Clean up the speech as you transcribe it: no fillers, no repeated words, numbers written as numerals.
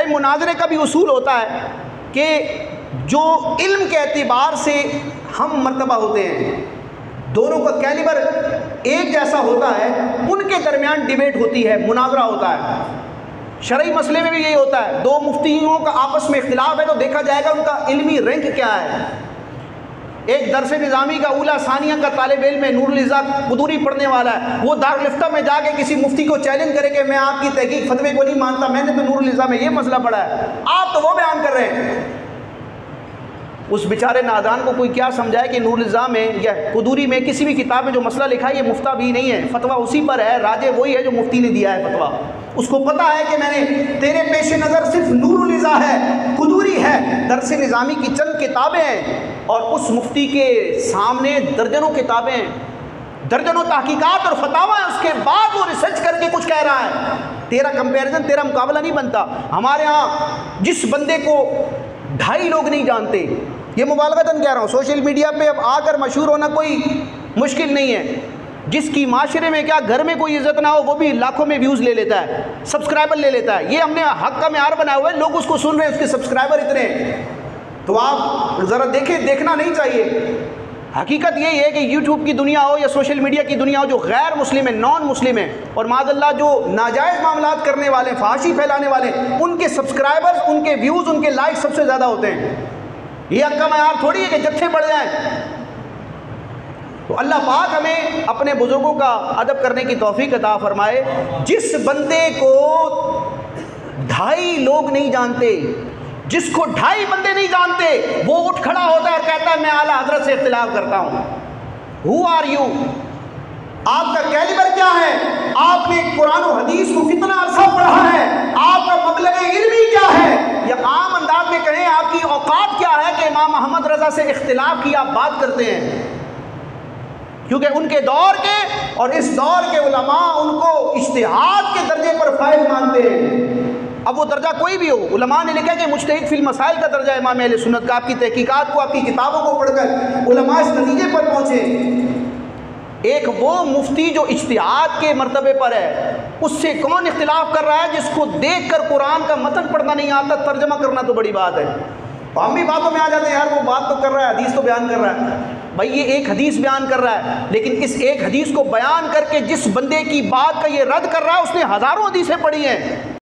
मुनाजरे का भी उसूल होता है कि जो इल्म के एतबार से हम मर्तबा होते हैं, दोनों का कैलिबर एक जैसा होता है, उनके दरमियान डिबेट होती है, मुनाजरा होता है। शरई मसले में भी यही होता है, दो मुफ्तियों का आपस में इख्तिलाफ है तो देखा जाएगा उनका इल्मी रैंक क्या है। एक दरस निज़ामी का उला सानिया का तालिब इल्म है, नूरुल इज़्ज़ा कुदूरी पढ़ने वाला है, वो दारुल इफ्ता में जाके किसी मुफ्ती को चैलेंज करे कि मैं आपकी तहकीक फतवे को नहीं मानता, मैंने तो नूरुल इज़्ज़ा में ये मसला पढ़ा है, आप तो वो बयान कर रहे हैं। उस बेचारे नादान को कोई क्या समझाए कि नूरुल इज़्ज़ा में या कुदूरी में किसी भी किताब में जो मसला लिखा है ये मुफ्ता भी नहीं है, फतवा उसी पर है, राजे वही है जो मुफ्ती ने दिया है फतवा। उसको पता है कि मैंने तेरे पेश नज़र सिर्फ नूरुल इज़्ज़ा है, कुदूरी है, दरस निज़ामी की चंद किताबें हैं, और उस मुफ्ती के सामने दर्जनों किताबें हैं, दर्जनों तहकीकात और फतावा है, उसके बाद वो रिसर्च करके कुछ कह रहा है। तेरा कंपैरिजन, तेरा मुकाबला नहीं बनता। हमारे यहाँ जिस बंदे को 2.5 लोग नहीं जानते, ये मुबालगतन कह रहा हूँ, सोशल मीडिया पे अब आकर मशहूर होना कोई मुश्किल नहीं है, जिसकी माशरे में क्या घर में कोई इज्जत ना हो वो भी लाखों में व्यूज़ ले लेता है, सब्सक्राइबर ले लेता है। ये हमने हक का मेयार बनाया हुआ है, लोग उसको सुन रहे हैं, उसके सब्सक्राइबर इतने हैं। तो आप ज़रा देखें, देखना नहीं चाहिए। हकीकत यही है कि यूट्यूब की दुनिया हो या सोशल मीडिया की दुनिया हो, जो गैर मुस्लिम है, नॉन मुस्लिम है, और मादल्ला जो नाजायज़ मामलात करने वाले, फाशी फैलाने वाले, उनके सब्सक्राइबर्स, उनके व्यूज़, उनके लाइक सबसे ज़्यादा होते हैं। ये हक का मेयार थोड़ी है कि जत्थे बढ़ जाएँ। तो अल्लाह पाक हमें अपने बुजुर्गों का अदब करने की तौफीक अता फरमाए। जिस बंदे को 2.5 लोग नहीं जानते, जिसको 2.5 बंदे नहीं जानते, वो उठ खड़ा होता है और कहता है मैं आला हजरत से इख्तिलाफ करता हूँ। Who are you? आपका कैलिबर क्या है? आपने कुरान और हदीस को कितना अरसा पढ़ा है? आपका मबलग इल्मी क्या है? या आम अंदाज में कहें आपकी औकात क्या है कि इमाम मोहम्मद रज़ा से इख्तिलाफ की आप बात करते हैं? क्योंकि उनके दौर के और इस दौर के उलमा उनको इज्तिहाद के दर्जे पर फाइज मानते हैं। अब वो दर्जा कोई भी हो, उलमा ने लिखा कि मुज्तहिद फिल मसाइल का दर्जा इमाम अहले सुन्नत का। आपकी तहकीकात को, आपकी किताबों को पढ़कर उलमा इस नतीजे पर पहुँचे। एक वो मुफ्ती जो इज्तिहाद के मर्तबे पर है, उससे कौन इख्तिलाफ कर रहा है जिसको देख कर कुरान का मतन पढ़ना नहीं आता, तर्जमा करना तो बड़ी बात है। हम भी बातों में आ जाते हैं, यार वो बात तो कर रहा है, हदीस तो बयान कर रहा है। भाई ये एक हदीस बयान कर रहा है, लेकिन इस एक हदीस को बयान करके जिस बंदे की बात का ये रद्द कर रहा है, उसने हज़ारों हदीसें पढ़ी हैं।